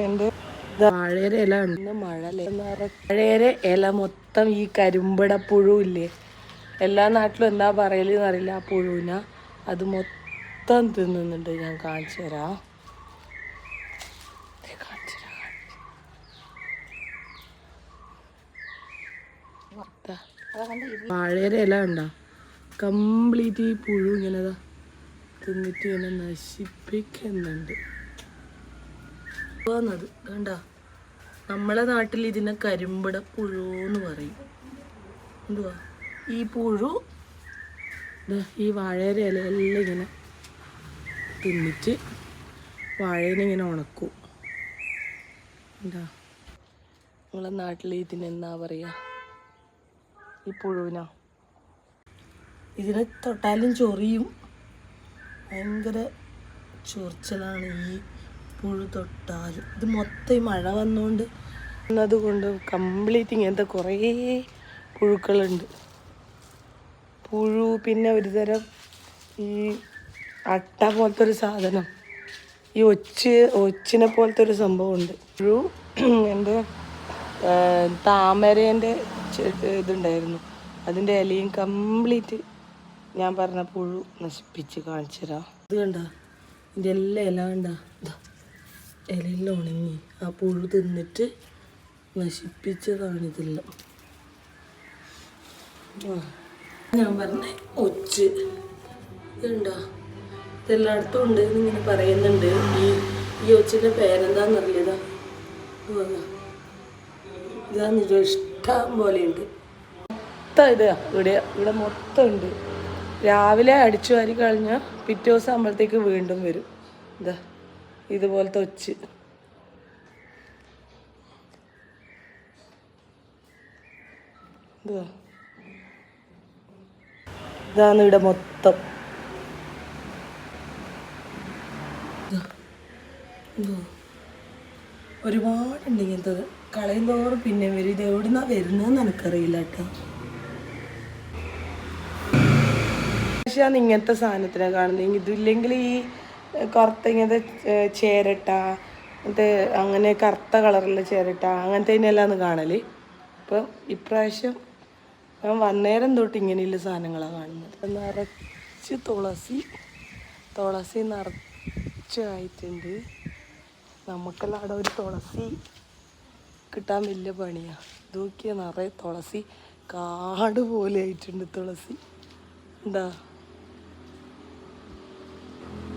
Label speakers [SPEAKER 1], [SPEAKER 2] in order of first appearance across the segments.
[SPEAKER 1] എൻ്റെ വാഴയുടെ ഇല ഉണ്ട്. വാഴയുടെ ഇല മൊത്തം ഈ കരിമ്പട പുഴു ഇല്ലേ, എല്ലാ നാട്ടിലും എന്താ പറയലെന്ന് അറിയില്ല. ആ പുഴുവിന അത് മൊത്തം തിന്നുന്നുണ്ട്. ഞാൻ കാണിച്ചു തരാം. വാഴയുടെ ഇല ഉണ്ടോ, കംപ്ലീറ്റ് ഈ പുഴു ഇങ്ങനെതാ തിന്നിട്ട് ഇങ്ങനെ നശിപ്പിക്കുന്നുണ്ട്. അത് കണ്ട, നമ്മളെ നാട്ടിൽ ഇതിനെ കരിമ്പട പുഴു എന്ന് പറയും. എന്തുവാ ഈ പുഴു ഈ വാഴയുടെ ഇലയെല്ലാം ഇങ്ങനെ തിന്നിട്ട് വാഴേനെ ഇങ്ങനെ ഉണക്കും. എന്താ നമ്മളെ നാട്ടിൽ ഇതിനെന്നാ പറയുക, ഈ പുഴുവിനാ. ഇതിനെ തൊട്ടാലും ചൊറിയും, ഭയങ്കര ചൊറിച്ചലാണ് ഈ പുഴു തൊട്ടാലും. ഇത് മൊത്തം ഈ മഴ വന്നതുകൊണ്ട് കംപ്ലീറ്റ് ഇങ്ങനത്തെ കുറേ പുഴുക്കളുണ്ട്. പുഴു, പിന്നെ ഒരു തരം ഈ അട്ട പോലത്തെ ഒരു സാധനം, ഈ ഒച്ചിനെ പോലത്തെ ഒരു സംഭവമുണ്ട്. പുഴു എൻ്റെ താമരേൻ്റെ ഇതുണ്ടായിരുന്നു, അതിൻ്റെ ഇലയും കംപ്ലീറ്റ് ഞാൻ പറഞ്ഞ പുഴു നശിപ്പിച്ച് കാണിച്ചു തരാം. ഇത് കണ്ട, ഇതിൻ്റെ എല്ലാ ഇല കണ്ട, ഇലയെല്ലാം ഉണങ്ങി ആ പുഴു തിന്നിട്ട് നശിപ്പിച്ചതാണിതെല്ലാം. ഞാൻ പറഞ്ഞ ഒച്ച് ഇതുണ്ടോ, ഇതെല്ലായിടത്തും ഉണ്ട് എന്നിങ്ങനെ പറയുന്നുണ്ട്. ഈ ഒച്ചിൻ്റെ പേരെന്താണെന്നറിയതാ, ഇതാന്ന് ഇഷ്ടം പോലെയുണ്ട്. മൊത്തം ഇവിടെ മൊത്തം ഉണ്ട്. രാവിലെ അടിച്ചു വാരി കഴിഞ്ഞാൽ പിറ്റേ ദിവസം ആകുമ്പോഴത്തേക്ക് വീണ്ടും വരും. ഇതുപോലത്തെ ഒച്ച്. ഇതാണ് ഇവിടെ മൊത്തം. ഒരുപാടുണ്ട് ഇങ്ങനത്തത്. കളയും തോറും പിന്നെ വരും. ഇത് എവിടുന്നാ വരുന്നതെന്ന് എനിക്കറിയില്ല കേട്ടോ. പക്ഷേ ഇങ്ങനത്തെ സാധനത്തിനെ കാണുന്നത്. ഇതില്ലെങ്കിൽ ഈ കറുത്ത ഇങ്ങനത്തെ ചേരട്ട, മറ്റേ അങ്ങനെ കറുത്ത കളറുള്ള ചേരട്ട, അങ്ങനത്തെ ഇതിനെല്ലാം കാണല്. ഇപ്പം ഇപ്രാവശ്യം ഞാൻ വന്നേരം തൊട്ട് ഇങ്ങനെയുള്ള സാധനങ്ങളാണ് കാണുന്നത്. നിറച്ച് തുളസി നിറച്ചായിട്ടുണ്ട്. നമുക്കെല്ലാം അവിടെ ഒരു തുളസി കിട്ടാൻ വലിയ പണിയാണ്. നോക്കിയാൽ നിറയെ തുളസി, കാട് പോലെ ആയിട്ടുണ്ട് തുളസി. എന്താ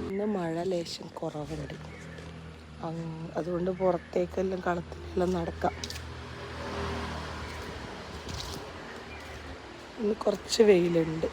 [SPEAKER 1] ഇന്ന് മഴ ലേശം കുറവുണ്ട്, അതുകൊണ്ട് പുറത്തേക്കെല്ലാം കളത്തിലെല്ലാം നടക്കാം. ഇന്ന് കുറച്ച് വെയിലുണ്ട്.